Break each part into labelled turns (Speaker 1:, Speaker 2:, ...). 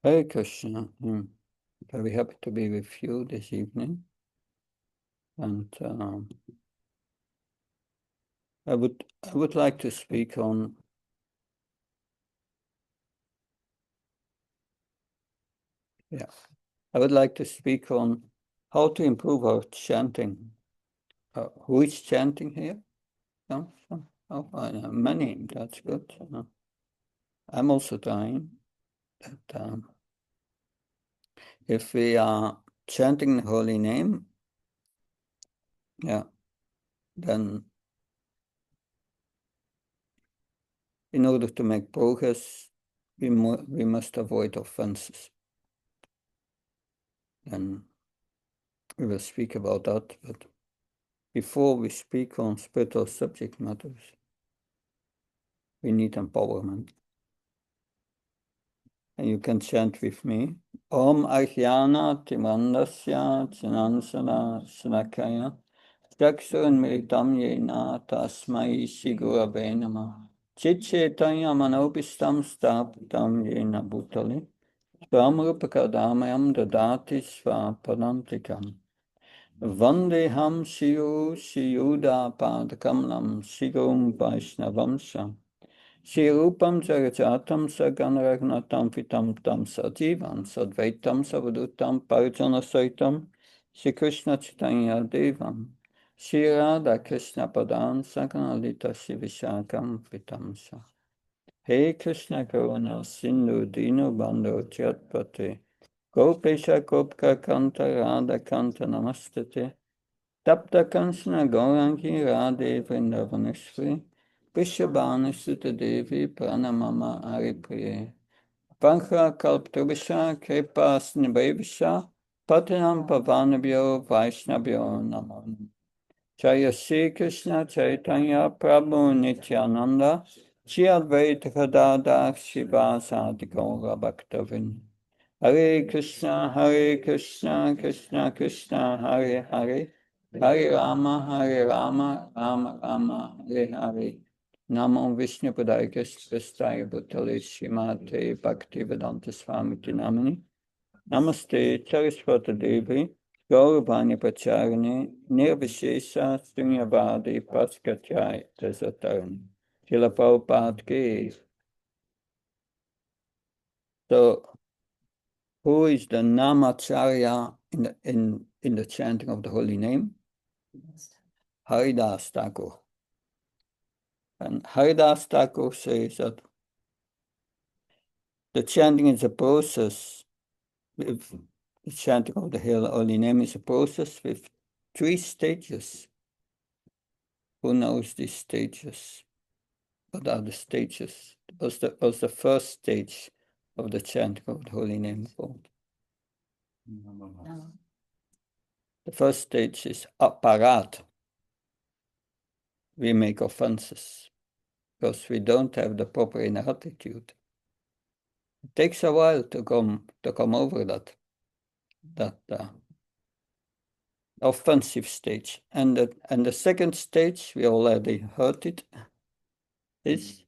Speaker 1: Hare Krishna. I'm very happy to be with you this evening. And I would like to speak on I would like to speak on how to improve our chanting. Who is chanting here? Oh, many. That's good. I'm also trying. But, if we are chanting the holy name, then in order to make progress, we must avoid offenses. And we will speak about that. But before we speak on spiritual subject matters, we need empowerment. And you can chant with me. Om Ajnana Timandasya Chanansana Snakaya Chaksun Militam Yena Tasmai Sigurave Namah Chitchetaya Manopistam Staptam Yena Bhutali Swamrupakadamayam Dadati Svapadantikam Vandeham Shiyuda Padakamalam Sigum Vaishnavamsa Shirupam Jagajatam Saganaragnatam Fitam Tam Sajivam Sadvaitam Savadutam Parijana Saitam Shri Krishna Chaitanya Devam Shri Radha Krishna Padan Saganalita Shivishakam Fitam Sa Hey Krishna Karuna Sindhu Dino Bandhu Jatpate Gopesha Gopka Kanta Radha Kanta Namastate Tapta Kanchana Gaurangi Radhe Vrindavaneshwari Vishabhanu Sutta Devi Pranamama Haripriye Vancha Kalptrubhisha Kripa Snibhavisha Patanam Pavanabhyo Vaishnavyo Namo Jaya Sri Krishna Chaitanya Prabhu Nityananda Shri Advaita Gadadhar Shivasadi Gaura Bhaktavinda Hare Krishna, Krishna Krishna, Hare Hare, Hare Rama, Rama Rama, Hare Hare. Namo Vishnu Padaya Krishnaya Bhutale Srimate Bhaktivedanta Swami Namani. Namaste Saraswata Devi, Gauravani Pacharani, Nirvishesha Sunyavadi Paskachai Tasatarani. Srila Prabhupada Ki. So, who is the Namacharya in the chanting of the holy name? Haridas Thakur. And Haridas Thakur says that the chanting is a process. The chanting of the holy name is a process with 3 stages. Who knows these stages? What are the stages? What's the first stage of the chanting of the holy name called? The first stage is aparat. We make offenses because we don't have the proper inner attitude. It takes a while to come over that offensive stage. And the second stage, we already heard it, is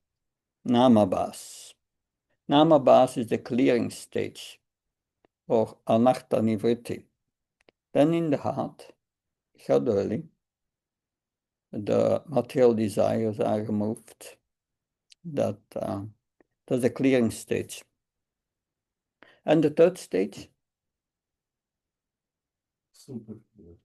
Speaker 1: namabhas. Namabhas is the clearing stage, or anartha nivritti. Then in the heart, gradually, the material desires are removed. That's the clearing stage. And the third stage?
Speaker 2: Super clear.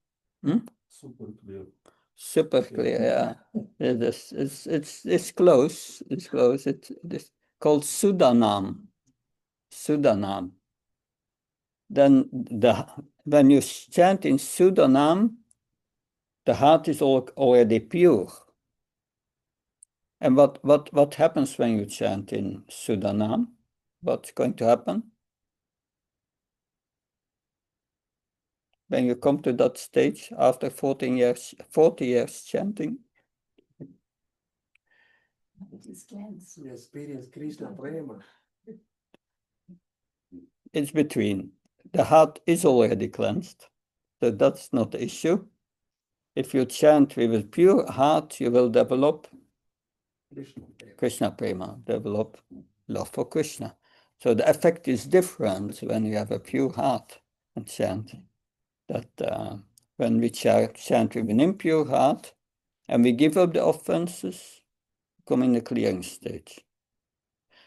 Speaker 2: Super clear.
Speaker 1: Super clear, yeah. It's close. It's close. It's called Sudanam. Sudanam. Then when you chant in Sudanam, the heart is already pure. And what happens when you chant in Sudanam? What's going to happen? When you come to that stage after 40 years chanting?
Speaker 2: We experience Krishna Prema.
Speaker 1: It's between. The heart is already cleansed, so that's not the issue. If you chant with a pure heart, you will develop Krishna Prema, develop love for Krishna. So the effect is different when you have a pure heart and chant. That when we chant with an impure heart and we give up the offenses, come in the clearing stage.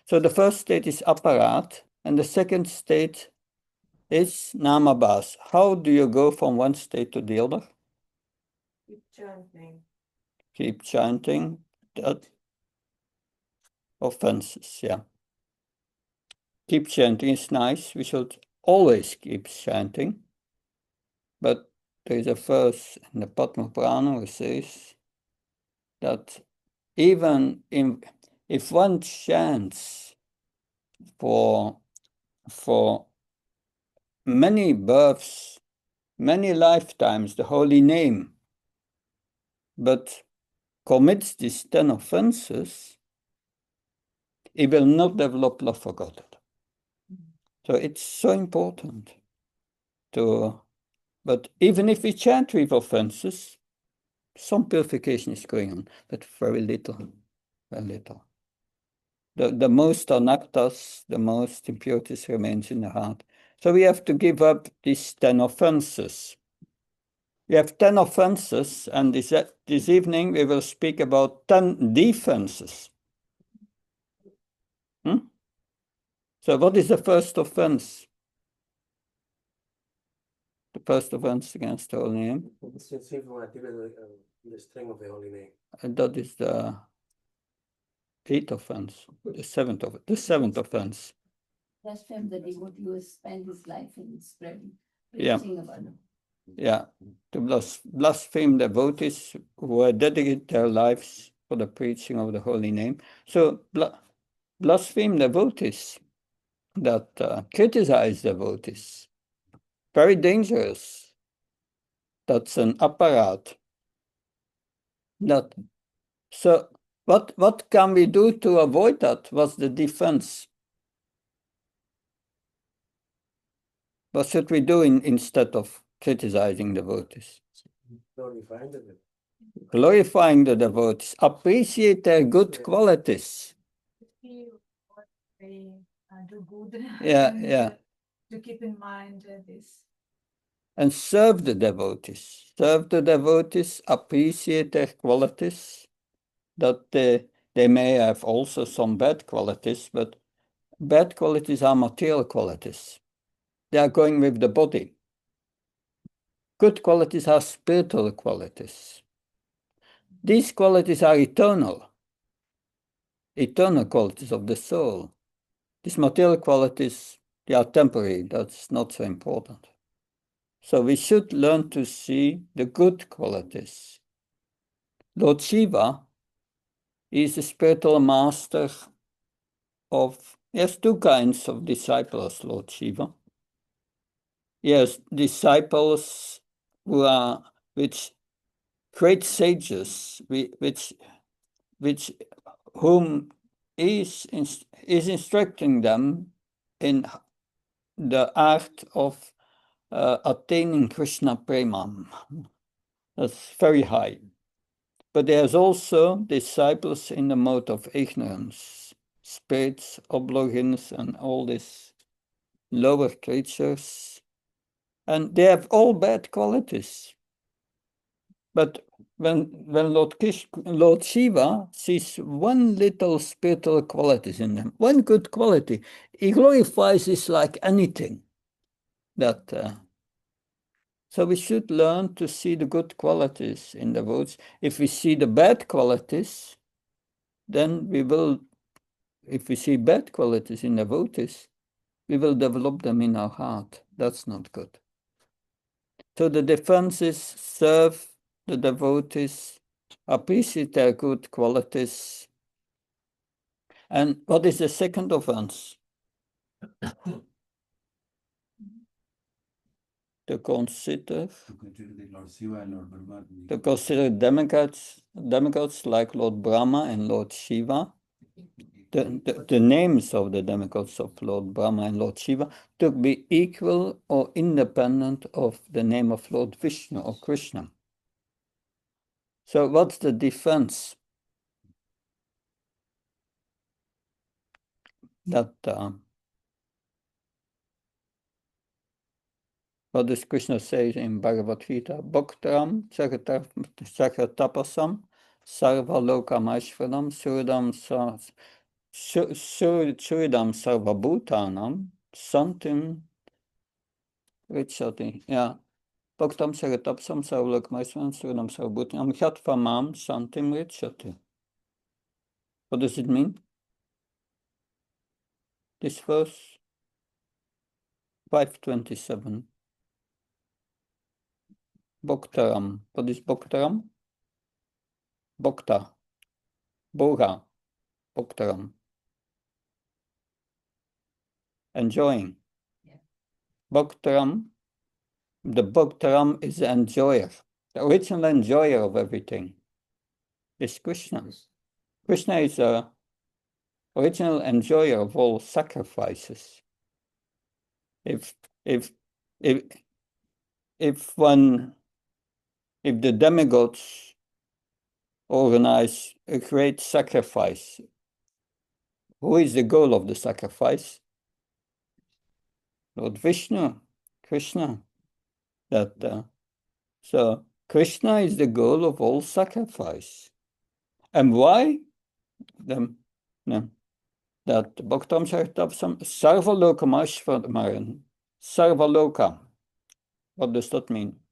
Speaker 1: So the first state is apparat, and the second state is namabhas. How do you go from one state to the other?
Speaker 3: Keep chanting.
Speaker 1: Keep chanting that offenses, yeah. Keep chanting is nice. We should always keep chanting. But there is a verse in the Padma Purana which says that even if one chants for many births, many lifetimes, the holy name, but commits these 10 offenses, he will not develop love for God. So it's so important to, but even if we chant with offenses, some purification is going on, but very little, very little. The most anaktas, the most impurities remains in the heart. So we have to give up these 10 offenses. We have 10 offenses, and this evening we will speak about 10 defenses. So what is the first offense? The first offense against the holy name?
Speaker 2: It's a sinful activity, the strength of the holy name.
Speaker 1: And that is the 8th offense, the seventh offense.
Speaker 3: Blaspheme the devotee who has spent his life in spreading,
Speaker 1: Yeah.
Speaker 3: preaching about him.
Speaker 1: Yeah, to blaspheme devotees who dedicate their lives for the preaching of the holy name. So blaspheme devotees that criticize devotees, very dangerous. That's an apparat. So what can we do to avoid that? What's the defense? What should we do instead of criticizing devotees?
Speaker 2: Glorifying the devotee.
Speaker 1: Glorifying the devotees, appreciate their good qualities.
Speaker 4: See what they do good.
Speaker 1: Yeah,
Speaker 4: and,
Speaker 1: yeah.
Speaker 4: To keep in mind this.
Speaker 1: And serve the devotees. Serve the devotees, appreciate their qualities, that they may have also some bad qualities, but bad qualities are material qualities. They are going with the body. Good qualities are spiritual qualities. These qualities are eternal qualities of the soul. These material qualities, they are temporary. That's not so important. So we should learn to see the good qualities. Lord Shiva is a spiritual master of, he has two kinds of disciples, Lord Shiva. He has disciples which great sages, whom is instructing them in the art of attaining Krishna Prema. That's very high. But there's also disciples in the mode of ignorance, spirits, oblogins, and all these lower creatures. And they have all bad qualities. But when Lord Shiva sees one little spiritual qualities in them, one good quality, he glorifies this like anything. So we should learn to see the good qualities in the devotees. If we see the bad qualities, then if we see bad qualities in the devotees, we will develop them in our heart. That's not good. So the defense is serve the devotees, appreciate their good qualities. And what is the second offense? To consider demigods like Lord Brahma and Lord Shiva, the names of the demigods of Lord Brahma and Lord Shiva, to be equal or independent of the name of Lord Vishnu or Krishna. So what's the defense? That What does Krishna say in Bhagavad Gita? Bhaktaram Chakratapasam Sarva Lokamashvaram Suridam Sarvabhutanam Santim Richati. Yeah. Bhaktam Chakratapasam Sarva Lokamashvaram Suridam Sarvabhutanam Yatva Santim Richati. What does it mean? This verse 527. Bhaktaram. What is Bhaktaram? Bhakta. Bhoga. Bhaktaram. Enjoying.
Speaker 3: Yeah.
Speaker 1: Bhaktaram. The Bhaktaram is the enjoyer. The original enjoyer of everything is Krishna. Krishna is the original enjoyer of all sacrifices. If the demigods organize a great sacrifice, who is the goal of the sacrifice? Lord Vishnu, Krishna. So Krishna is the goal of all sacrifice. And why? That Bhaktam Charitabsam Sarvaloka Mashvamaran. Sarvaloka. What does that mean?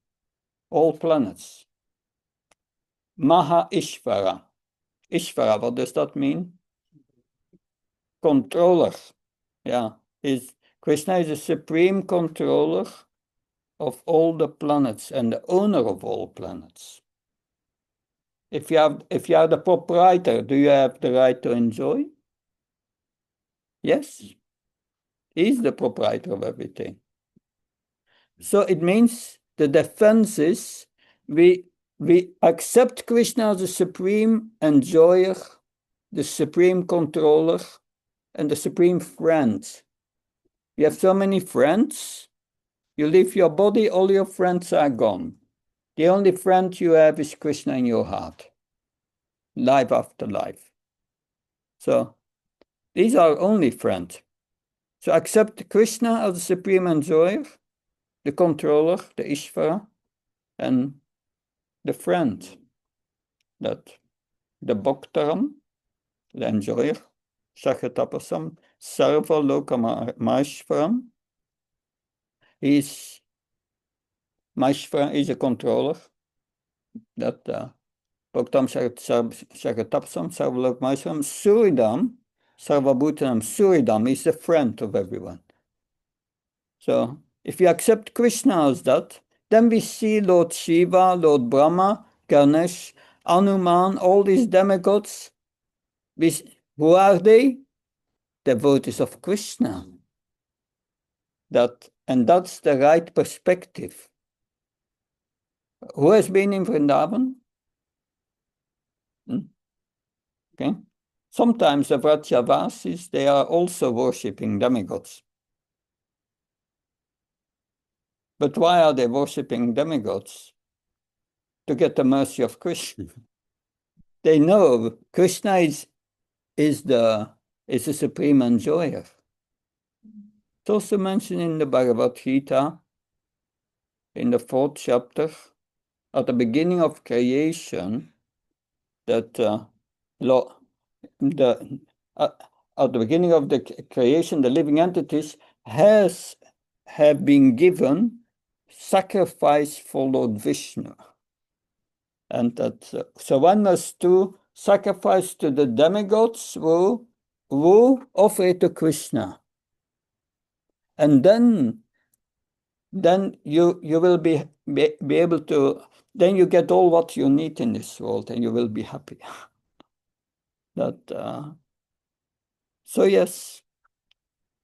Speaker 1: All planets. Maha Ishvara. Ishvara, what does that mean? Controller. Yeah. Krishna is the supreme controller of all the planets and the owner of all planets. If you are the proprietor, do you have the right to enjoy? Yes. He's the proprietor of everything. So it means the defense is we accept Krishna as the supreme enjoyer, the supreme controller, and the supreme friend. You have so many friends, you leave your body, all your friends are gone. The only friend you have is Krishna in your heart, life after life. So these are only friends. So accept Krishna as the supreme enjoyer, the controller, the Ishvara, and the friend, that the Bhaktaram, the enjoyer, Sakatapasam, Sarva Lokamashvaram, Mashvara is a controller, that Bhaktam Sakatapasam, Sarva Lokamashvaram, Suridam, Sarvabhutanam, Suridam is a friend of everyone. So if we accept Krishna as that, then we see Lord Shiva, Lord Brahma, Ganesh, Hanuman, all these demigods. Who are they? Devotees of Krishna. And that's the right perspective. Who has been in Vrindavan? Okay. Sometimes the Vrajavasis, they are also worshipping demigods. But why are they worshipping demigods? To get the mercy of Krishna. They know Krishna is the supreme enjoyer. It's also mentioned in the Bhagavad Gita, in the 4th chapter, at the beginning of creation, that at the beginning of the creation, the living entities have been given sacrifice for Lord Vishnu. And that so one must do sacrifice to the demigods who offer it to Krishna. And then you will be able to, then you get all what you need in this world and you will be happy. So yes,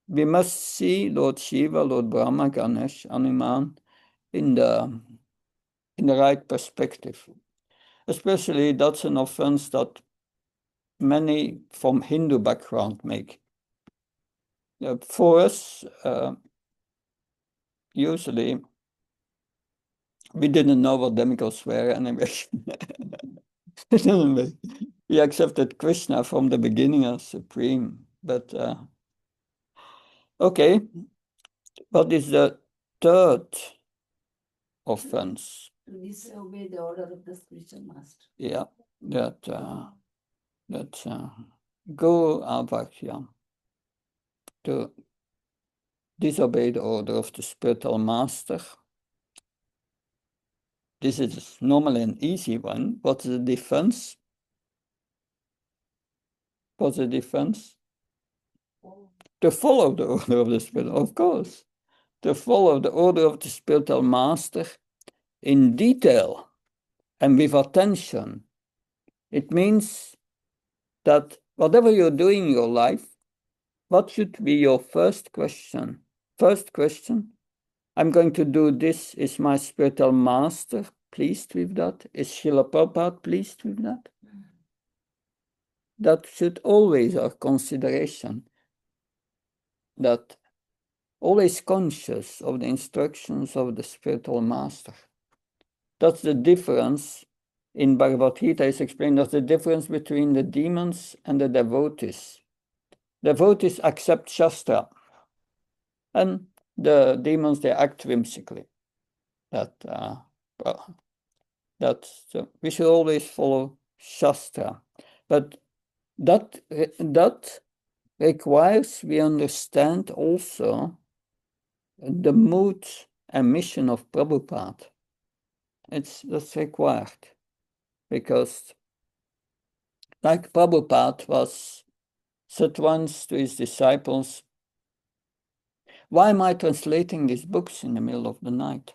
Speaker 1: we must see Lord Shiva, Lord Brahma, Ganesh, Hanuman in the right perspective. Especially that's an offense that many from Hindu background make. For us, usually, we didn't know what demigods were anyway. We accepted Krishna from the beginning as supreme. But, okay, what is the third offense.
Speaker 3: To disobey the order of the spiritual master.
Speaker 1: Yeah, that go avakya, to disobey the order of the spiritual master. This is normally an easy one. What's the defense? What's the defense? To follow the order of the spiritual, of course. To follow the order of the spiritual master in detail and with attention. It means that whatever you're doing in your life, what should be your first question? First question, I'm going to do this. Is my spiritual master pleased with that? Is Srila Prabhupada pleased with that? That should always our consideration. That always conscious of the instructions of the spiritual master. That's the difference. In Bhagavad Gita is explained that's the difference between the demons and the devotees. Devotees accept Shastra, and the demons, they act whimsically. We should always follow Shastra. But that requires we understand also the mood and mission of Prabhupada. That's required. Because like Prabhupada said once to his disciples, why am I translating these books in the middle of the night?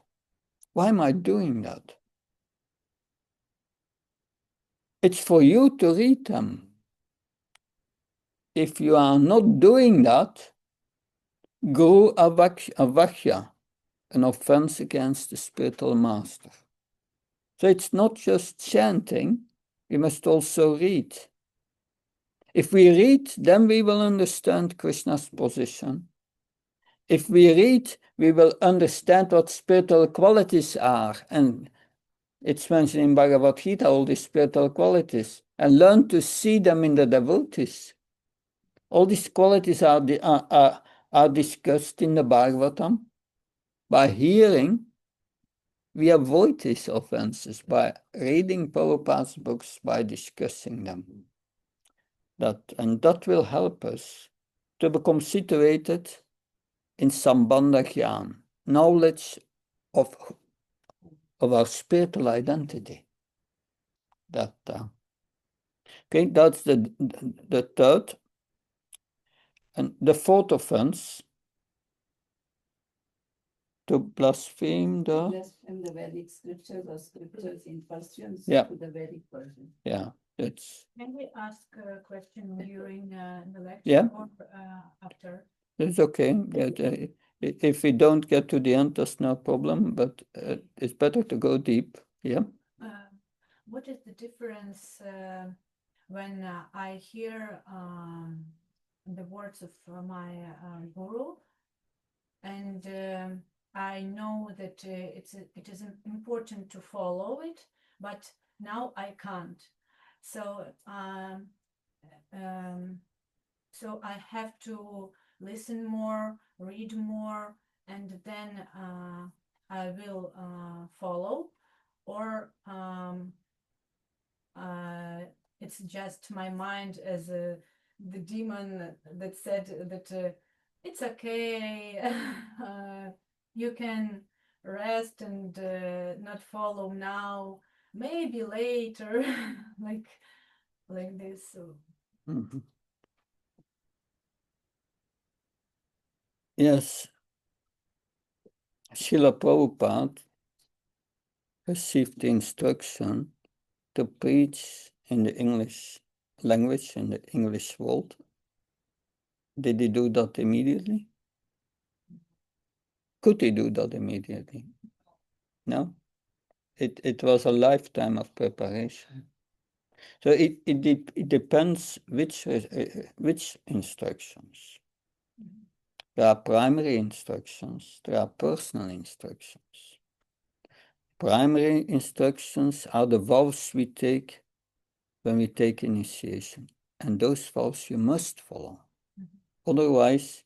Speaker 1: Why am I doing that? It's for you to read them. If you are not doing that, guru avakya, an offense against the spiritual master. So it's not just chanting, we must also read. If we read, then we will understand Krishna's position. If we read, we will understand what spiritual qualities are. And it's mentioned in Bhagavad Gita, all these spiritual qualities, and learn to see them in the devotees. All these qualities are discussed in the Bhagavatam. By hearing, we avoid these offenses by reading Prabhupada's books, by discussing them. That will help us to become situated in Sambandha Gyan, knowledge of our spiritual identity. Okay, that's the third. And the fourth offense, to blaspheme the...
Speaker 3: Blaspheme the Vedic scriptures or scriptures in pursuance
Speaker 1: Yeah.
Speaker 3: to the Vedic version.
Speaker 1: Yeah, that's...
Speaker 4: Can we ask a question during the lecture
Speaker 1: Yeah.
Speaker 4: or after?
Speaker 1: It's okay. If we don't get to the end, that's no problem, but it's better to go deep. Yeah.
Speaker 4: What is the difference when I hear the words of my guru, and I know that it is important to follow it, but now I can't. So so I have to listen more, read more, and then I will follow, or it's just my mind as the demon that said that it's okay, you can rest and not follow now, maybe later, like this. So.
Speaker 1: Mhm. Yes. Srila Prabhupada received the instruction to preach in the English language, in the English world. Did he do that immediately? Could he do that immediately? No. It was a lifetime of preparation. So it depends which instructions. There are primary instructions, there are personal instructions. Primary instructions are the vows we take when we take initiation. And those vows you must follow. Otherwise,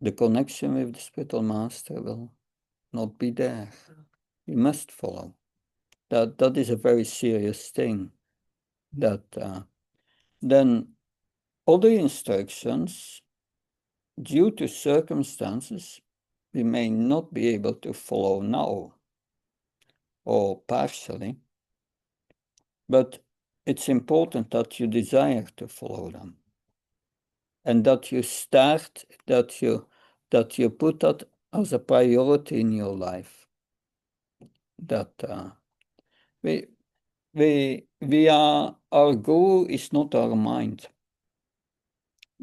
Speaker 1: the connection with the spiritual master will not be there. We must follow. That is a very serious thing. That then other instructions, due to circumstances, we may not be able to follow now, or partially, but it's important that you desire to follow them, and that you start, that you put that as a priority in your life. That our goal is not our mind.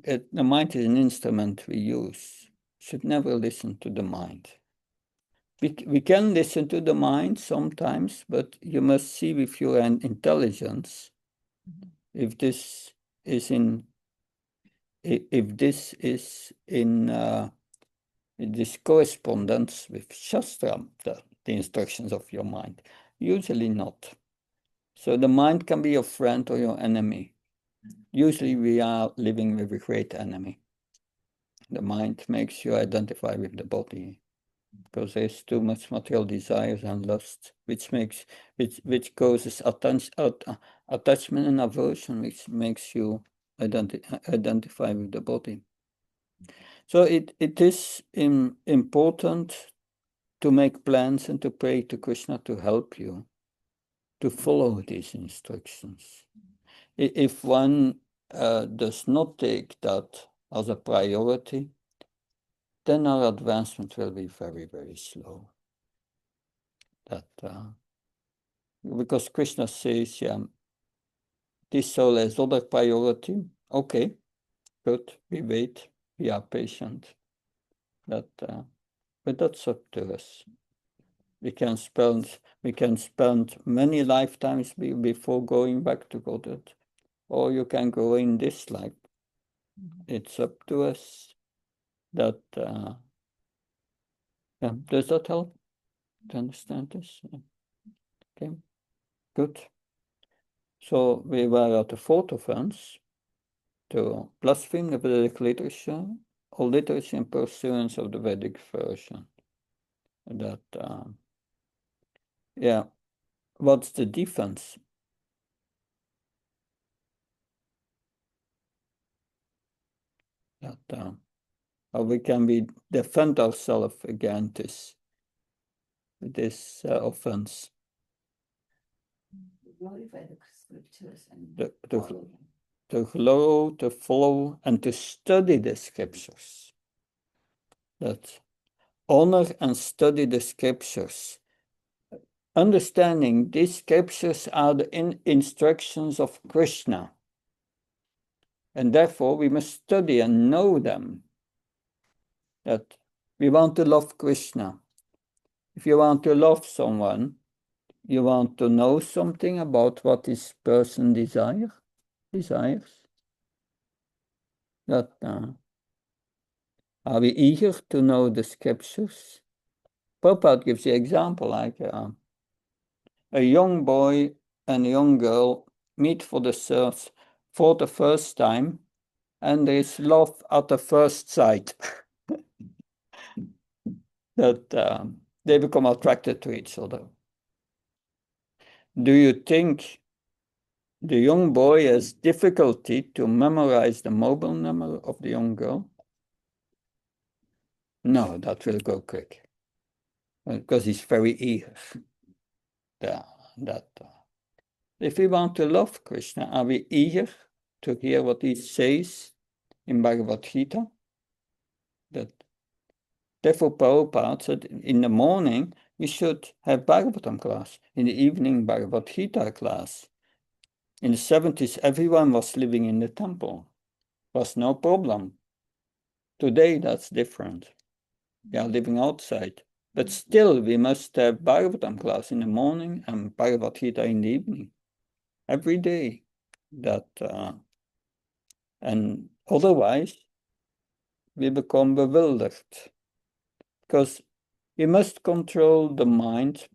Speaker 1: The mind is an instrument we use. Should never listen to the mind. We can listen to the mind sometimes, but you must see with your intelligence if this is in this correspondence with Shastra, the instructions of your mind. Usually not. So the mind can be your friend or your enemy. Usually we are living with a great enemy. The mind makes you identify with the body, because there's too much material desires and lust, which causes attachment and aversion, which makes you identify with the body. So it is important to make plans and to pray to Krishna to help you to follow these instructions. If one does not take that as a priority, then our advancement will be very, very slow. Because Krishna says, this soul has other priority. Okay, good, we wait, we are patient. But that's up to us. We can spend many lifetimes before going back to Godhead, or you can go in this life. It's up to us. Does that help to understand this? Okay, good. So we were at the fourth offense, to blaspheme the Vedic literature or literature in pursuance of the Vedic version. What's the defense? How we can defend ourselves against this offense.
Speaker 3: Glorify the scriptures and
Speaker 1: to follow and to study the scriptures. That honor and study the scriptures. Understanding these scriptures are the instructions of Krishna. And therefore we must study and know them. That we want to love Krishna. If you want to love someone, you want to know something about what this person desires. That are we eager to know the scriptures? Prabhupada gives the example like a young boy and a young girl meet for the first time, and there is love at the first sight. That they become attracted to each other. Do you think the young boy has difficulty to memorize the mobile number of the young girl? No, that will go quick, because he's very eager. If we want to love Krishna, are we eager to hear what he says in Bhagavad Gita? Therefore, Prabhupada said in the morning we should have Bhagavatam class, in the evening Bhagavad Gita class. In the 70s, everyone was living in the temple. Was no problem. Today, that's different. We are living outside. But still, we must have Bhagavatam class in the morning and Bhagavad Gita in the evening. Every day. And otherwise, we become bewildered. Because we must control the mind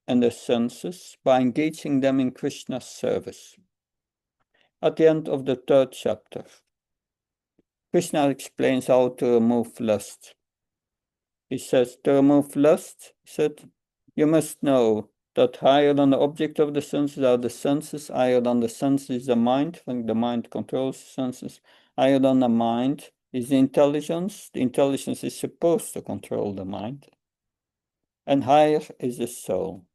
Speaker 1: and the senses by engaging them in Krishna's service. At the end of the 3rd chapter, Krishna explains how to remove lust. He says, to remove lust, he said, you must know that higher than the object of the senses are the senses, higher than the senses is the mind, when the mind controls the senses, higher than the mind is the intelligence is supposed to control the mind, and higher is the soul.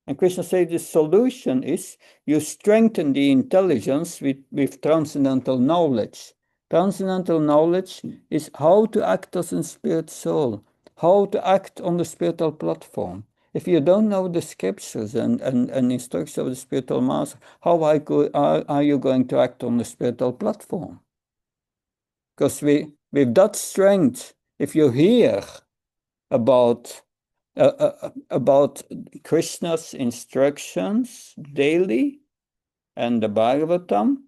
Speaker 1: And Krishna says the solution is you strengthen the intelligence with transcendental knowledge. Transcendental knowledge is how to act as a spirit soul, how to act on the spiritual platform. If you don't know the scriptures and instructions of the spiritual master, how are you going to act on the spiritual platform? Because with that strength, if you hear about Krishna's instructions daily and the Bhagavatam,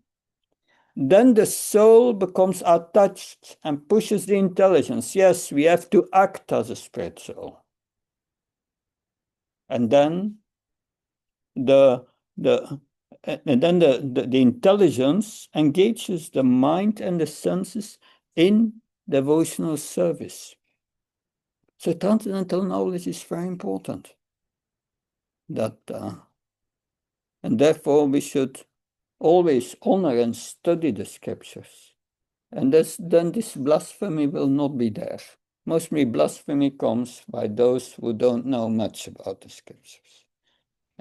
Speaker 1: then the soul becomes attached and pushes the intelligence. Yes, we have to act as a spirit soul. And then the intelligence engages the mind and the senses in devotional service. So transcendental knowledge is very important. And therefore we should always honor and study the scriptures. And then this blasphemy will not be there. Mostly blasphemy comes by those who don't know much about the scriptures.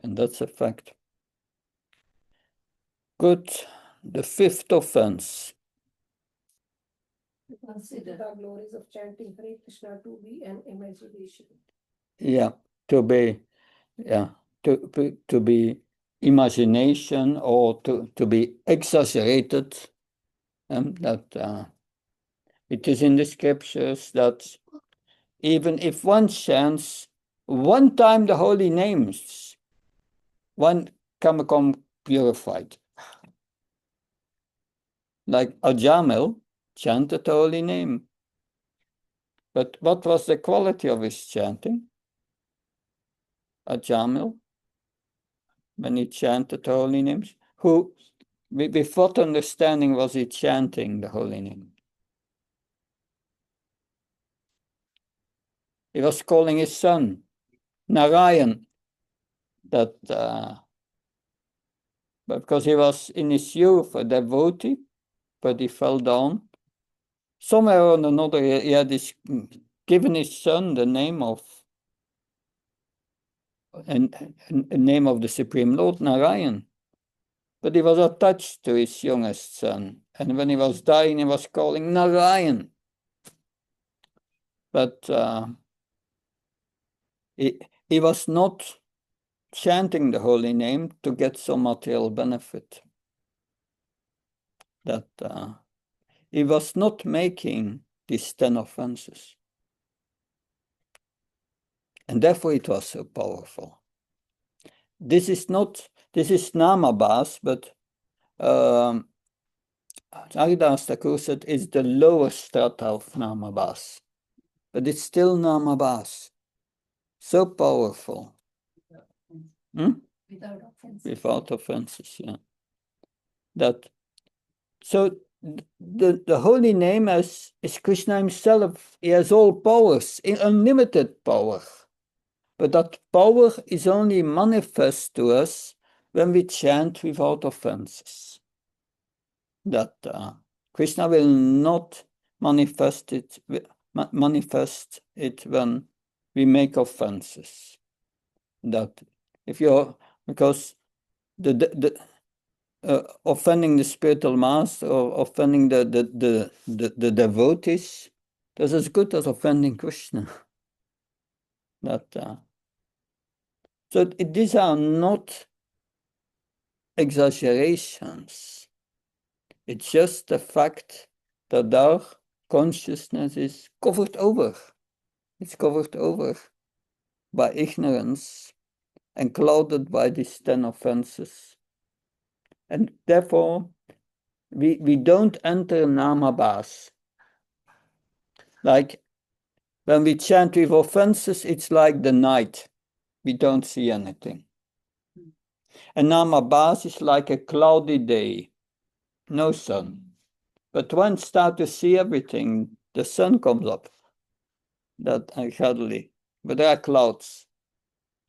Speaker 1: And that's a fact. Good. The fifth offense.
Speaker 3: Consider
Speaker 5: The glories of chanting Hare Krishna to be an imagination.
Speaker 1: Yeah, to be imagination or to be exaggerated. That it is in the scriptures that even if one chants one time the holy names, one can become purified. Like Ajamil chanted the holy name. But what was the quality of his chanting? Ajamil, when he chanted the holy names, with what understanding was he chanting the holy name? He was calling his son, Narayan, but because he was in his youth a devotee, but he fell down. Somewhere or another, he had given his son the name of a name of the Supreme Lord, Narayan. But he was attached to his youngest son. And when he was dying, he was calling Narayan. But he was not chanting the holy name to get some material benefit. That he was not making these 10 offenses. And therefore it was so powerful. This is Namabhas, but Haridas Thakur said it's the lowest strata of Namabhas. But it's still Namabhas. So powerful.
Speaker 3: without offense.
Speaker 1: Without offenses, yeah. So the holy name is Krishna himself. He has all powers, unlimited power. But that power is only manifest to us when we chant without offenses. That Krishna will not manifest it when we make offenses. That because the offending the spiritual master or offending the devotees, that's as good as offending Krishna. So these are not exaggerations. It's just the fact that our consciousness is covered over. It's covered over by ignorance and clouded by these 10 offenses. And therefore, we don't enter Namabhas. Like when we chant with offenses, it's like the night. We don't see anything. And Namabhas is like a cloudy day, no sun. But when start to see everything, the sun comes up. That suddenly, but there are clouds.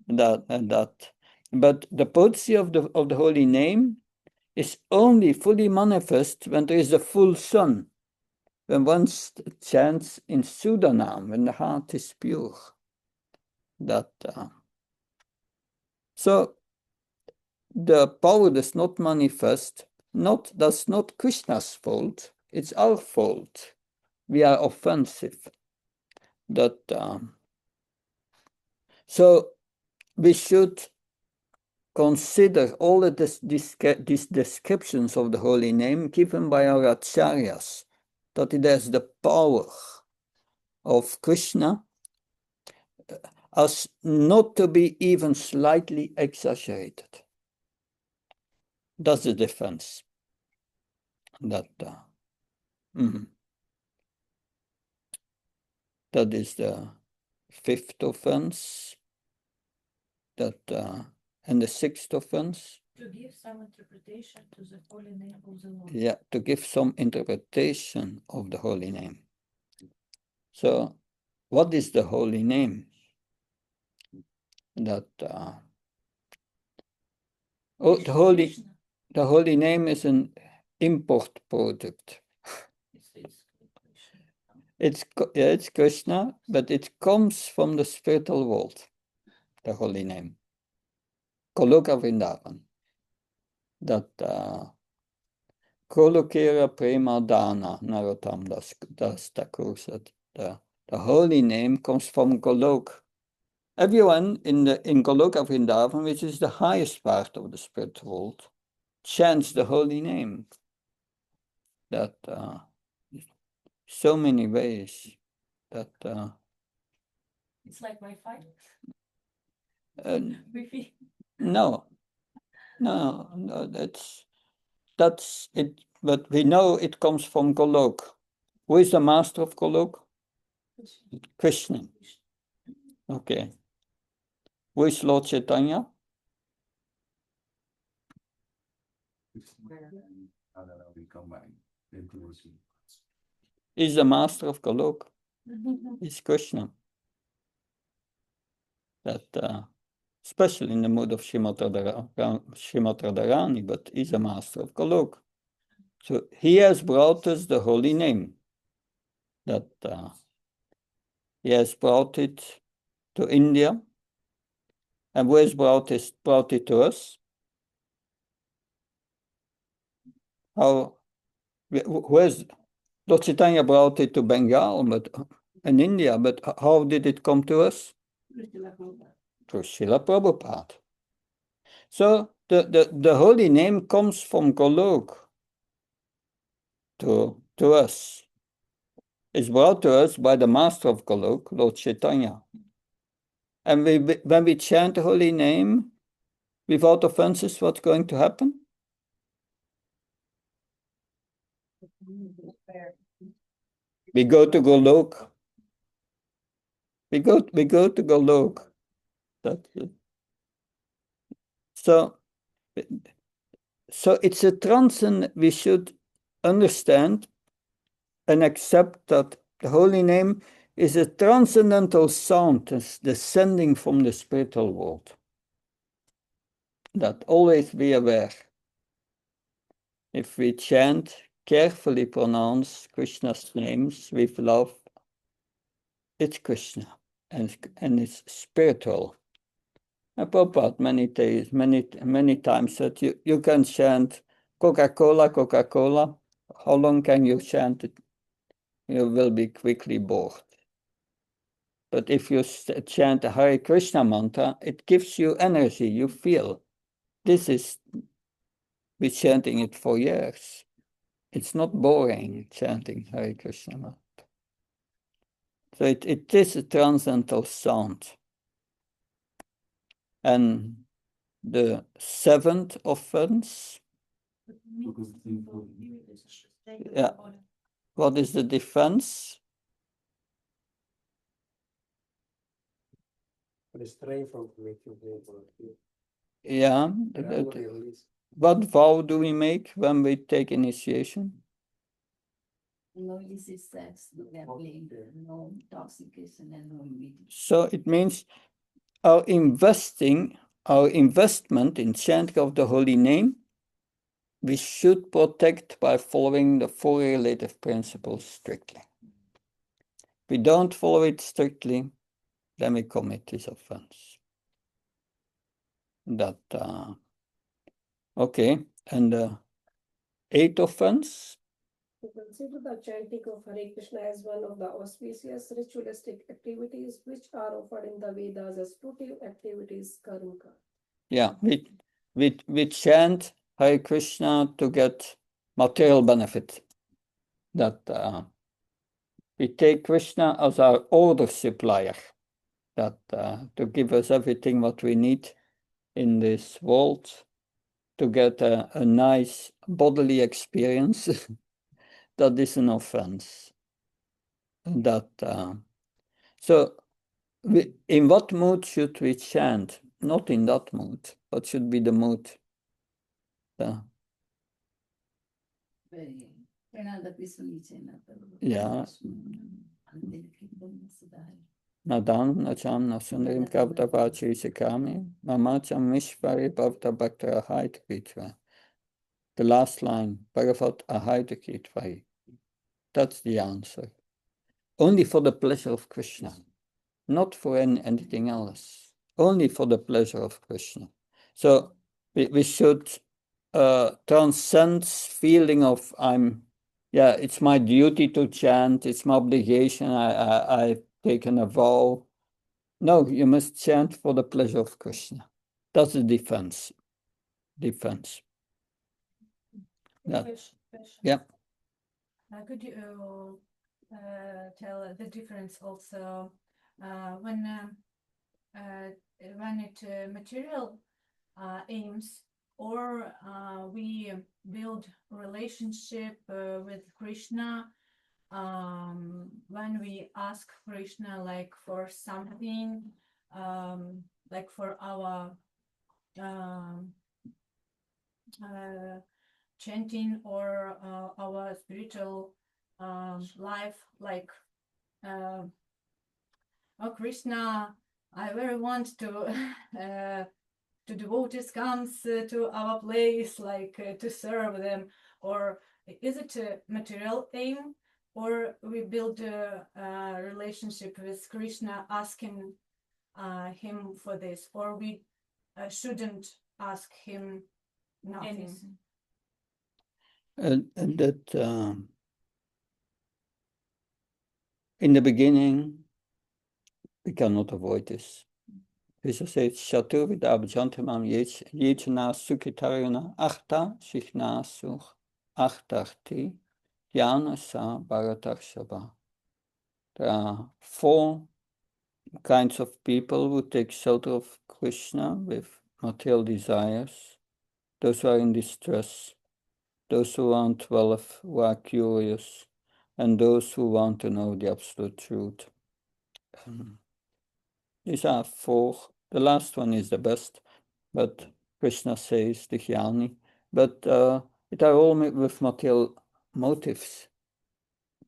Speaker 1: that and that. But the potency of the holy name is only fully manifest when there is a full sun, when one chants in Sudanam, when the heart is pure. That so the power does not manifest. That's not Krishna's fault. It's our fault. We are offensive. That so we should consider all of these descriptions of the holy name given by our acharyas, that it has the power of Krishna as not to be even slightly exaggerated. That's the difference. That that is the fifth offense. That and the sixth offense.
Speaker 4: To give some interpretation to the holy name of the Lord.
Speaker 1: Yeah, to give some interpretation of the holy name. So, what is the holy name? That the holy name is an import product. It's Krishna, but it comes from the spiritual world. The holy name, Goloka Vrindavan. That Kolokera Prema Dana Narottam Das Thakur said. The holy name comes from Golok. Everyone in Goloka Vrindavan, which is the highest part of the spiritual world, chants the holy name. That so many ways. That
Speaker 4: It's like Wi-Fi.
Speaker 1: Wi-Fi. No, that's it. But we know it comes from Golok. Who is the master of Golok? Krishna. Okay. Who is Lord Chaitanya? Is the master of Golok. It's Krishna. That especially in the mood of Srimad Radharani, but he's a master of Golok. So he has brought us the holy name. That he has brought it to India. And who has brought it to us? Who has Lord Chaitanya brought it to Bengal, but in India, but how did it come to us? Through Srila Prabhupada. So the holy name comes from Golok to us. It's brought to us by the master of Golok, Lord Chaitanya. And when we chant the holy name without offenses, what's going to happen? We go to Golok. We go to Golok. That's it. So it's a transcend. We should understand and accept that the holy name is a transcendental sound that's descending from the spiritual world. That always be aware. If we chant, carefully pronounce Krishna's names with love, it's Krishna and it's spiritual. And Prabhupada many times said you can chant Coca-Cola, Coca-Cola. How long can you chant it? You will be quickly bored. But if you chant the Hare Krishna mantra, it gives you energy, you feel. This is, we're chanting it for years. It's not boring chanting Hare Krishna mantra. So it is a transcendental sound. And the seventh offense. Yeah. What is the defense?
Speaker 2: Restrain from making painful.
Speaker 1: Yeah. What vow do we make when we take initiation?
Speaker 3: No illicit sex, no gambling, no intoxication, and no immediate.
Speaker 1: So it means our investment in chanting of the holy name, we should protect by following the four relative principles strictly. If we don't follow it strictly, then we commit this offense. Okay, and the eighth offense.
Speaker 5: To consider the chanting of Hare Krishna as one of the auspicious ritualistic activities which are offered in the Vedas as fruitive activities, karmika.
Speaker 1: Yeah, we chant Hare Krishna to get material benefit. That we take Krishna as our order supplier, that to give us everything what we need in this world to get a nice bodily experience. That is an offense. So in what mood should we chant? Not in that mood. What should be the mood? Ja. Nadam nacham nasundarim kavta vachi sikami mamacham mishvari bhavta bhakta ahaitakitva. The last line, Bhagavat ahaitakitva. That's the answer. Only for the pleasure of Krishna, not for anything else. Only for the pleasure of Krishna. So we should transcend feeling of it's my duty to chant, it's my obligation, I've taken a vow. No, you must chant for the pleasure of Krishna. That's the defense. Yeah. Yeah.
Speaker 4: Could you tell the difference also when it material aims, or we build relationship with Krishna when we ask Krishna like for something, like for our chanting or our spiritual life, like oh Krishna, I very want to devotees comes to our place, like to serve them, or is it a material aim, or we build a relationship with Krishna asking him for this, or we shouldn't ask him nothing.
Speaker 1: And that in the beginning, we cannot avoid this. Krishna says, Shatur vidabjantamam yechana sukhitaruna achta shikhna sukh achtarti jnana sa bharatarshava. There are four kinds of people who take shelter of Krishna with material desires. Those who are in distress, those who want wealth, who are curious, and those who want to know the absolute truth. These are four. The last one is the best, but Krishna says the jnani. But it are all with material motives.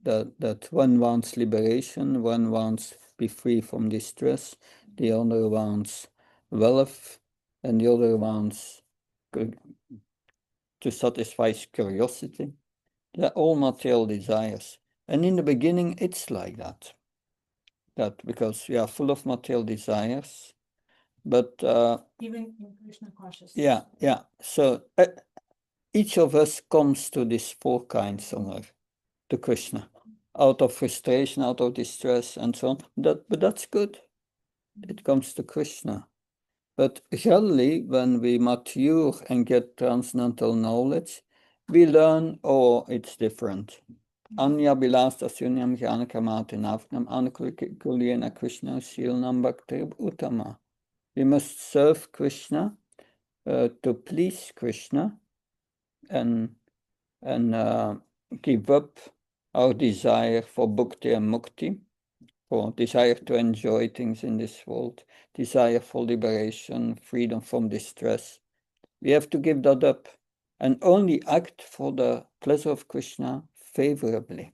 Speaker 1: That one wants liberation, one wants to be free from distress, the other wants wealth, and the other wants to satisfy curiosity. They're all material desires. And in the beginning, it's like that. That because we are full of material desires, but
Speaker 4: Even in Krishna consciousness.
Speaker 1: yeah. So each of us comes to these four kinds somewhere, to Krishna, out of frustration, out of distress, and so on. But that's good. It comes to Krishna. But gradually, when we mature and get transcendental knowledge, we learn, oh, it's different. Anya bilasta sunyam jnanakamati navnam anukulyena Krishna shilnam bhakti uttama. We must serve Krishna to please Krishna and give up our desire for bhakti and mukti, for desire to enjoy things in this world, desire for liberation, freedom from distress. We have to give that up and only act for the pleasure of Krishna favorably.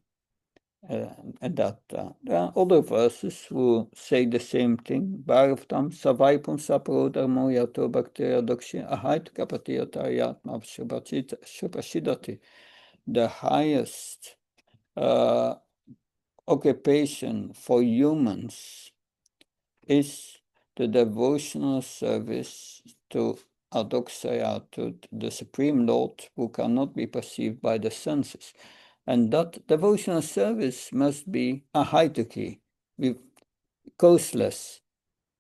Speaker 1: And that there are other verses who say the same thing. Bharavatam savaipum saproder moyato bacteria doxi ahait kapatiyatayatma shubhashidati. The highest occupation for humans is the devotional service to Adoxia, to the Supreme Lord, who cannot be perceived by the senses. And that devotional service must be a hierarchy, coastless,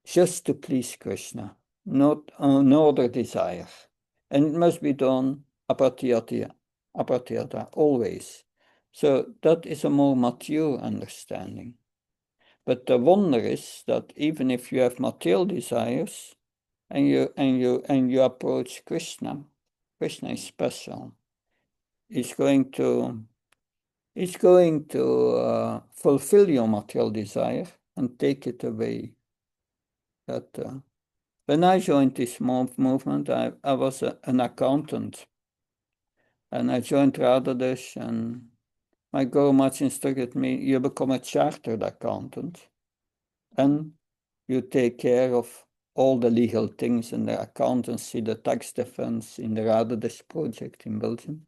Speaker 1: just to please Krishna, not no other desire. And it must be done apratiyata, always. So that is a more mature understanding. But the wonder is that even if you have material desires and you approach Krishna, Krishna is special. He's going to fulfill your material desire and take it away. That when I joined this movement, I was an accountant, and I joined Radhadesh, and my Guru Maharaj instructed me, you become a chartered accountant, and you take care of all the legal things in the accountancy, the tax defense in the Radhadesh project in Belgium.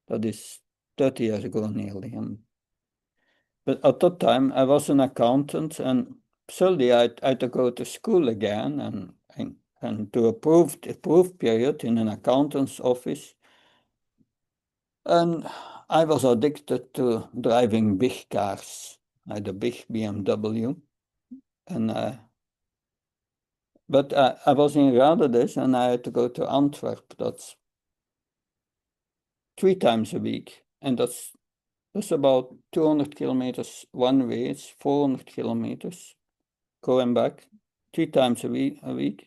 Speaker 1: That is 30 years ago nearly. But at that time, I was an accountant, and slowly I had to go to school again and do a proof period in an accountant's office. And I was addicted to driving big cars. I had a big BMW. But I was in Radhadesh, and I had to go to Antwerp. That's 3 times a week. And that's about 200 kilometers one way. It's 400 kilometers going back 3 times a week.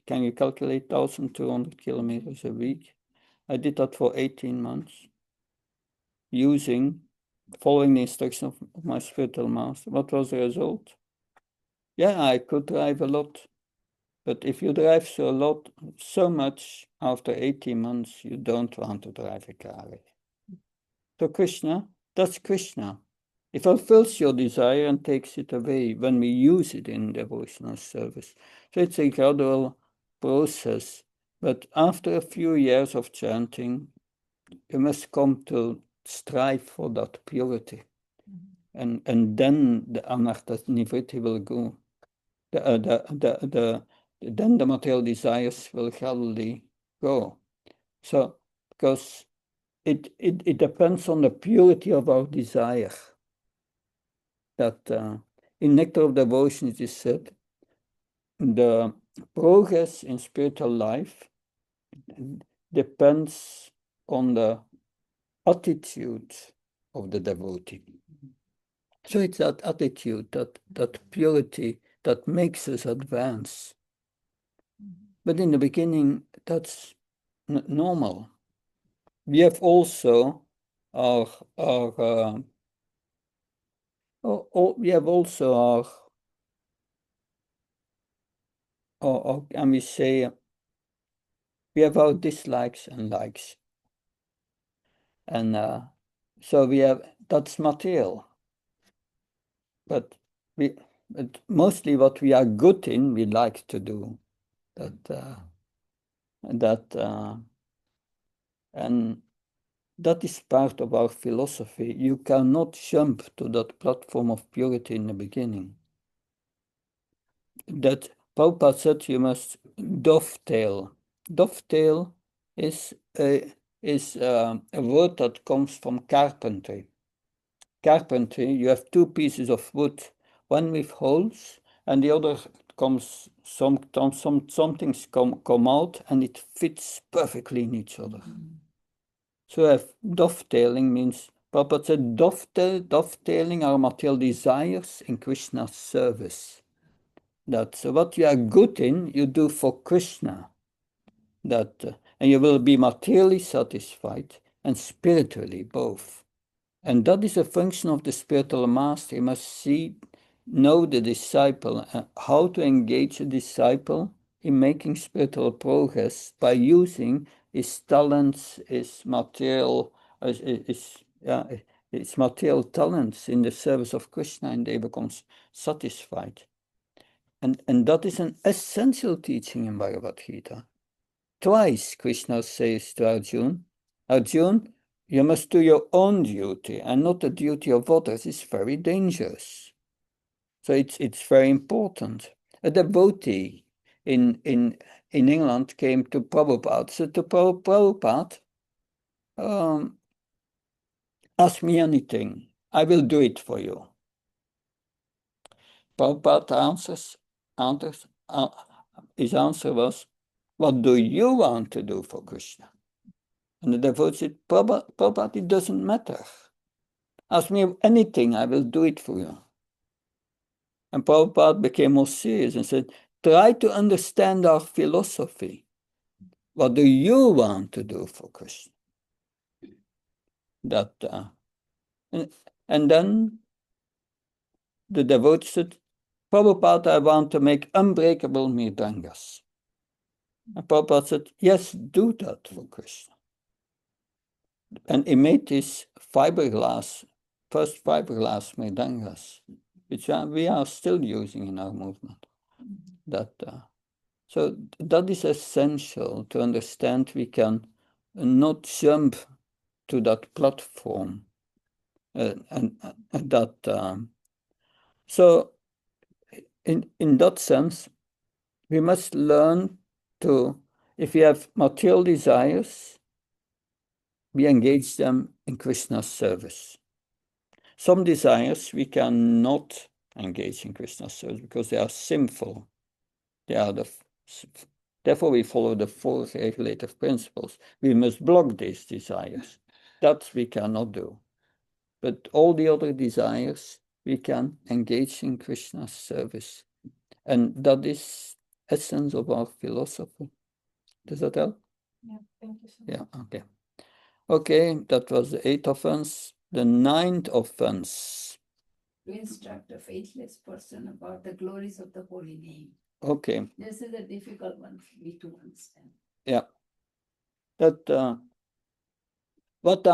Speaker 1: Can you calculate 1,200 kilometers a week? I did that for 18 months, following the instruction of my spiritual master. What was the result? Yeah, I could drive a lot. But if you drive so much, after 18 months, you don't want to drive a car. So Krishna, that's Krishna. It fulfills your desire and takes it away when we use it in devotional service. So it's a gradual process. But after a few years of chanting, you must come to strive for that purity. And then the anartha nivritti will go. Then the material desires will gradually go. So, because it depends on the purity of our desire. That in Nectar of Devotion it is said, the progress in spiritual life depends on the attitude of the devotee. So it's that attitude, that purity that makes us advance. But in the beginning, that's normal. We have also can we say, we have our dislikes and likes. And so that's material. But mostly what we are good in, we like to do. And that is part of our philosophy. You cannot jump to that platform of purity in the beginning. That Prabhupada said you must dovetail. Dovetail is a word that comes from carpentry. Carpentry, you have 2 pieces of wood, one with holes, and the other comes, some things come out, and it fits perfectly in each other. So dovetailing means, Prabhupada said, dovetailing our material desires in Krishna's service. So what you are good in, you do for Krishna. And you will be materially satisfied and spiritually both. And that is a function of the spiritual master. He must know the disciple, how to engage a disciple in making spiritual progress by using his talents, his material, its material talents in the service of Krishna, and they become satisfied. And that is an essential teaching in Bhagavad Gita. Twice Krishna says to Arjuna, Arjuna, you must do your own duty and not the duty of others. It's very dangerous. So it's very important. A devotee in England came to Prabhupada, said to Prabhupada, ask me anything, I will do it for you. Prabhupada his answer was, what do you want to do for Krishna? And the devotee said, Prabhupada, it doesn't matter. Ask me anything, I will do it for you. And Prabhupada became more serious and said, try to understand our philosophy. What do you want to do for Krishna? And then the devotee said, Prabhupada, I want to make unbreakable mridangas. And Prabhupada said, yes, do that for Krishna. And he made this fiberglass, first fiberglass mridangas, which we are still using in our movement. So that is essential to understand. We can not jump to that platform. So in that sense, we must learn to, if we have material desires, we engage them in Krishna's service. Some desires we cannot engage in Krishna's service because they are sinful. Therefore, we follow the four regulative principles. We must block these desires. That we cannot do. But all the other desires, we can engage in Krishna's service. And that is essence of our philosophy. Does that help?
Speaker 4: Yeah, thank you so much.
Speaker 1: Yeah, okay. Okay, that was the 8th offense. The 9th offense.
Speaker 3: To instruct a faithless person about the glories of the holy name.
Speaker 1: Okay.
Speaker 3: This is a difficult one for me to understand.
Speaker 1: Yeah. What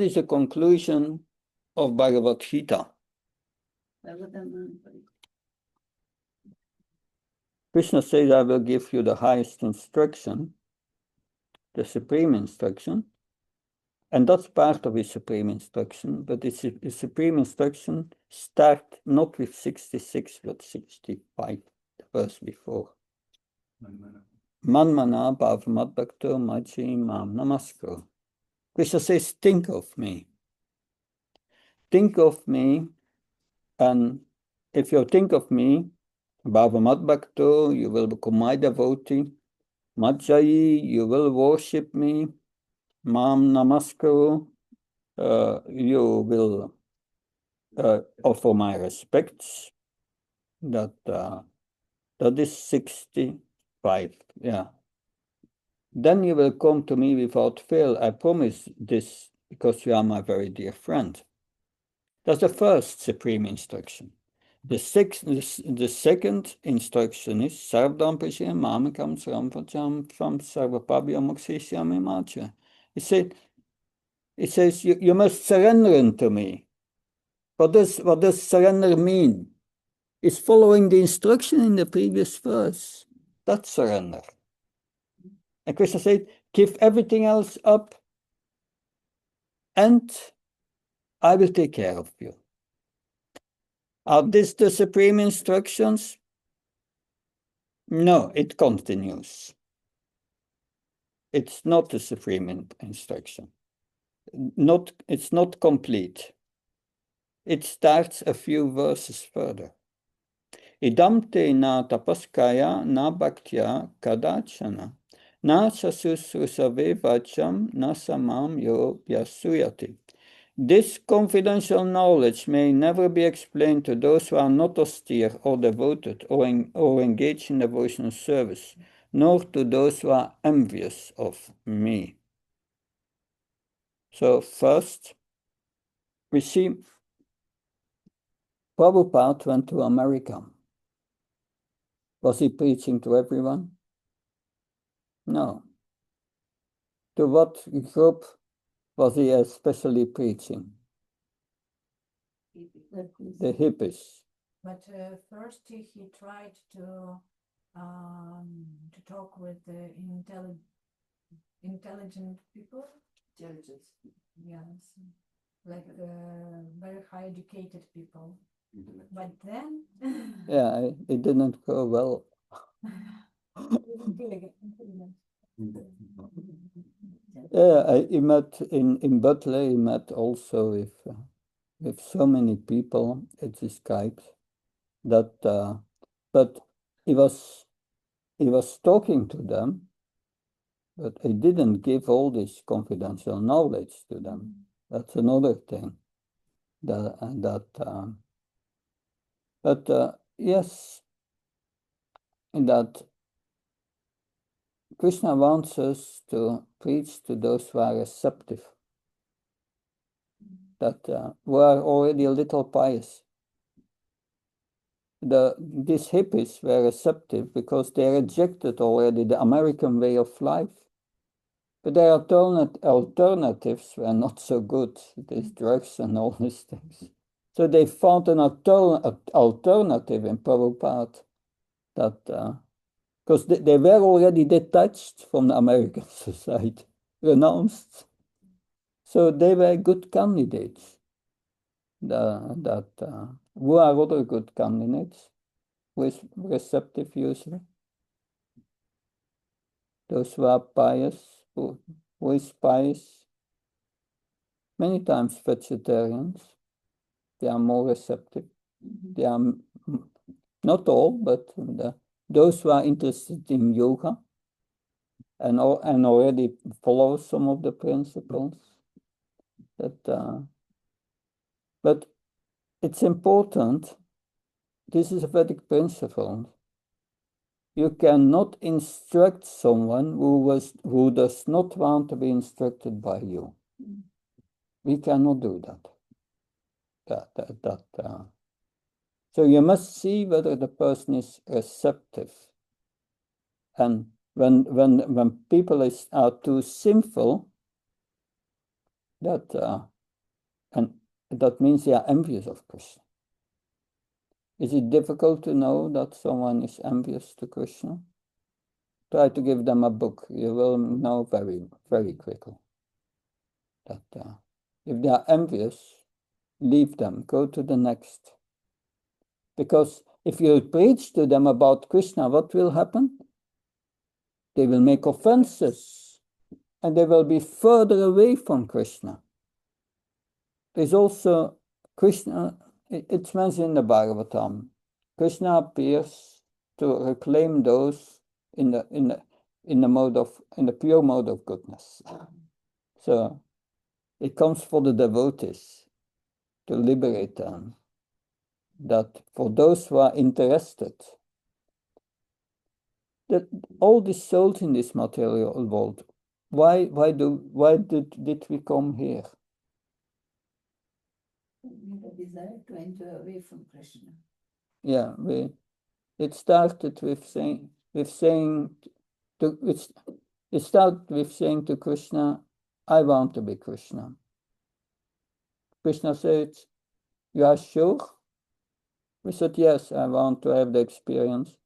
Speaker 1: is the conclusion of Bhagavad Gita? Krishna says, I will give you the highest instruction, the supreme instruction, and that's part of his supreme instruction, but his supreme instruction starts not with 66, but 65, the verse before. Manmana bhavamat bhakto maji mam namaskar. Krishna says, think of me. Think of me, and if you think of me, bhavamat bhakto, you will become my devotee. Majjayi, you will worship me. Mam namaskar, you will offer my respects. That is 65. Yeah. Then you will come to me without fail. I promise this because you are my very dear friend. That's the first supreme instruction. The second instruction is Sarvdam Prashya Mamikam Sramvacham from Sarvapabhyam Mokshishyami Macha. It says you must surrender unto me. What does surrender mean? It's following the instruction in the previous verse. That's surrender. And Krishna said, give everything else up and I will take care of you. Are these the supreme instructions? No, it continues. It's not the supreme instruction. It's not complete. It starts a few verses further. Idam te na tapaskaya na bhaktya kadachana na sasusrusave vacham na samam yo vyasuyati. This confidential knowledge may never be explained to those who are not austere or devoted or engaged in devotional service, nor to those who are envious of me. So first, we see Prabhupada went to America. Was he preaching to everyone? No. To what group Was he especially preaching? The hippies.
Speaker 4: But first he tried to talk with the intelligent people.
Speaker 3: Intelligence.
Speaker 4: Yes, like very high educated people. But then,
Speaker 1: Yeah, it didn't go well. Yeah, he met in Butler. He met also with so many people. It's Skype that, but he was talking to them, but he didn't give all this confidential knowledge to them. That's another thing. Yes, that Krishna wants us to preach to those who are receptive, that who are already a little pious. These hippies were receptive because they rejected already the American way of life. But their alternatives were not so good, these drugs and all these things. So they found an alternative in Prabhupada, that because they were already detached from the American society, renounced. So they were good candidates. Who are other good candidates? With receptive usually. Those who are pious, who is pious. Many times vegetarians, they are more receptive. They are not all, but those who are interested in yoga and already follow some of the principles. But it's important. This is a Vedic principle. You cannot instruct someone who does not want to be instructed by you. We cannot do that. So you must see whether the person is receptive. And when people are too sinful, and that means they are envious of Krishna. Is it difficult to know that someone is envious to Krishna? Try to give them a book. You will know very, very quickly that if they are envious, leave them, go to the next. Because if you preach to them about Krishna, what will happen? They will make offenses and they will be further away from Krishna. There's also Krishna, it's mentioned in the Bhagavatam. Krishna appears to reclaim those in the pure mode of goodness. So it comes for the devotees to liberate them. That for those who are interested, that all these souls in this material world, why did we come here?
Speaker 3: With a desire to enjoy away from Krishna.
Speaker 1: Yeah, it started with saying to Krishna, I want to be Krishna. Krishna said, you are sure? We said, yes, I want to have the experience.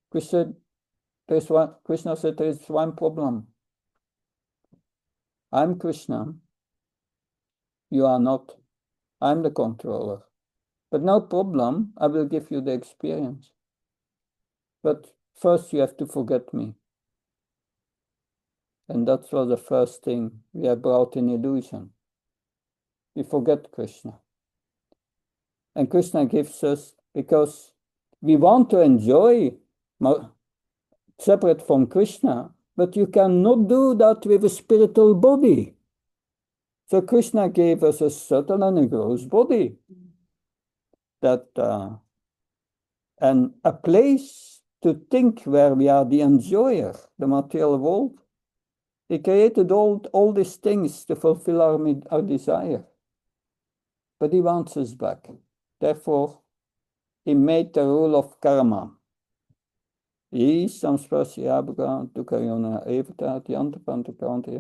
Speaker 1: Krishna said, there is one problem. I'm Krishna. You are not. I'm the controller. But no problem, I will give you the experience. But first you have to forget me. And that was the first thing we are brought in illusion. We forget Krishna. And Krishna gives us, because we want to enjoy separate from Krishna, but you cannot do that with a spiritual body. So Krishna gave us a subtle and a gross body, and a place to think where we are the enjoyer, the material world. He created all these things to fulfill our desire. But he wants us back. Therefore, he made the rule of karma. Isam spasi abra tukayona evta yantapantakanti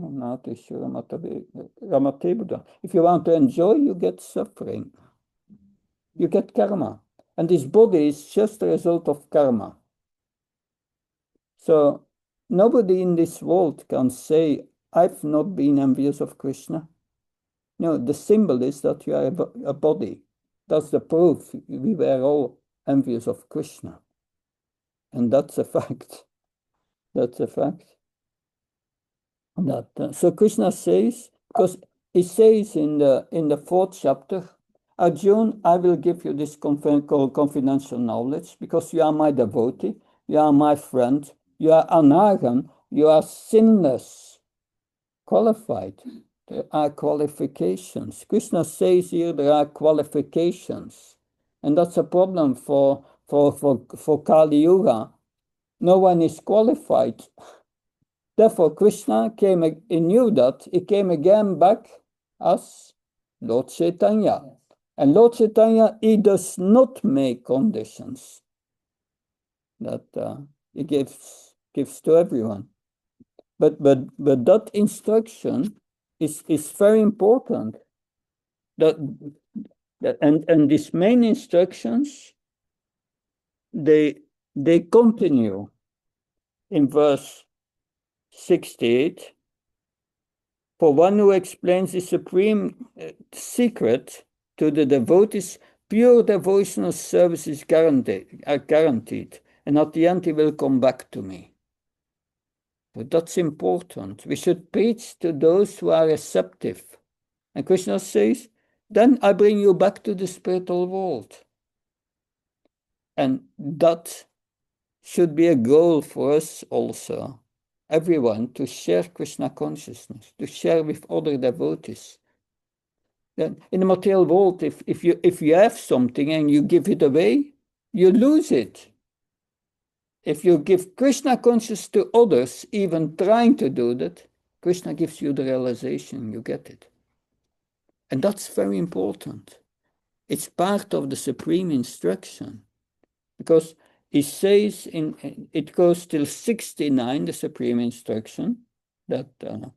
Speaker 1: ramatebuda. If you want to enjoy, you get suffering. You get karma. And this body is just a result of karma. So nobody in this world can say, I've not been envious of Krishna. No, the symbol is that you are a body. That's the proof. We were all envious of Krishna. And that's a fact. That's a fact. So Krishna says, because he says in the 4th chapter, Arjuna, I will give you this confidential knowledge because you are my devotee, you are my friend, you are anagan, you are sinless, qualified. There are qualifications. Krishna says here there are qualifications. And that's a problem for Kali Yuga. No one is qualified. Therefore, Krishna he knew that, he came again back as Lord Chaitanya. And Lord Chaitanya, he does not make conditions that he gives to everyone. But that instruction is very important. And these main instructions, they continue in verse 68. For one who explains the supreme secret to the devotees, pure devotional service is guaranteed. And at the end, he will come back to me. But that's important. We should preach to those who are receptive. And Krishna says, then I bring you back to the spiritual world. And that should be a goal for us also. Everyone to share Krishna consciousness, to share with other devotees. Then in the material world, if you have something and you give it away, you lose it. If you give Krishna consciousness to others, even trying to do that, Krishna gives you the realization, you get it. And that's very important. It's part of the supreme instruction. Because he says, it goes till 69, the supreme instruction, that there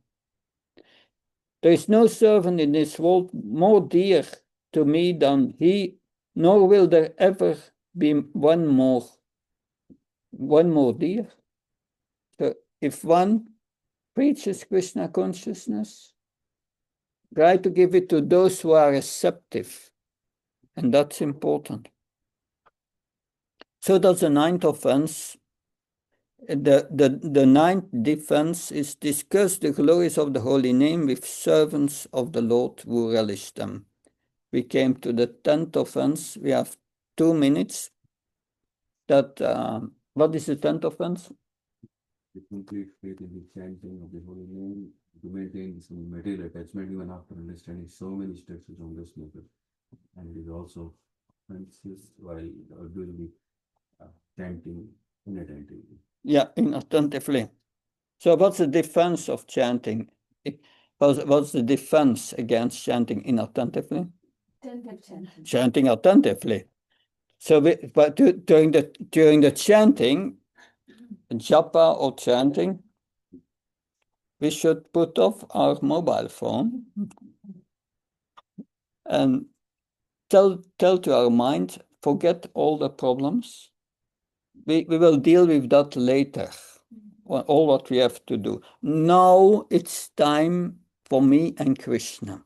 Speaker 1: is no servant in this world more dear to me than he, nor will there ever be one more dear. So if one preaches Krishna consciousness, try to give it to those who are receptive, and that's important. So that's the 9th offense. The 9th defense is discuss the glories of the holy name with servants of the Lord who relish them. We came to the 10th offense. We have 2 minutes. What is the 10th offense?
Speaker 6: The complete faith in the chanting of the holy name, to maintain some material attachment even after understanding so many structures on this method. And it is also offenses while doing the chanting inattentively.
Speaker 1: Yeah, inattentively. So what's the defense of chanting? What's the defense against chanting inattentively? Chanting attentively. So during the chanting, japa or chanting, we should put off our mobile phone and tell to our mind, forget all the problems. We will deal with that later. All what we have to do. Now it's time for me and Krishna.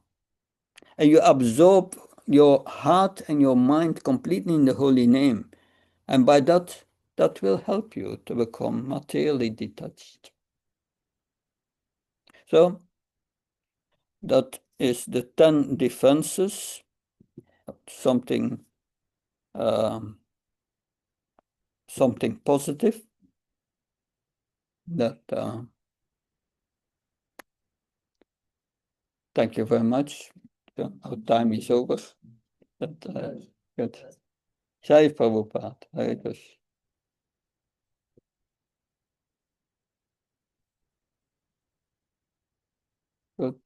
Speaker 1: And you absorb your heart and your mind completely in the holy name. And by that will help you to become materially detached. So that is the 10 defenses, something positive that thank you very much. Our time is over. But, good. Jai Prabhupada. Hare Krishna. Good.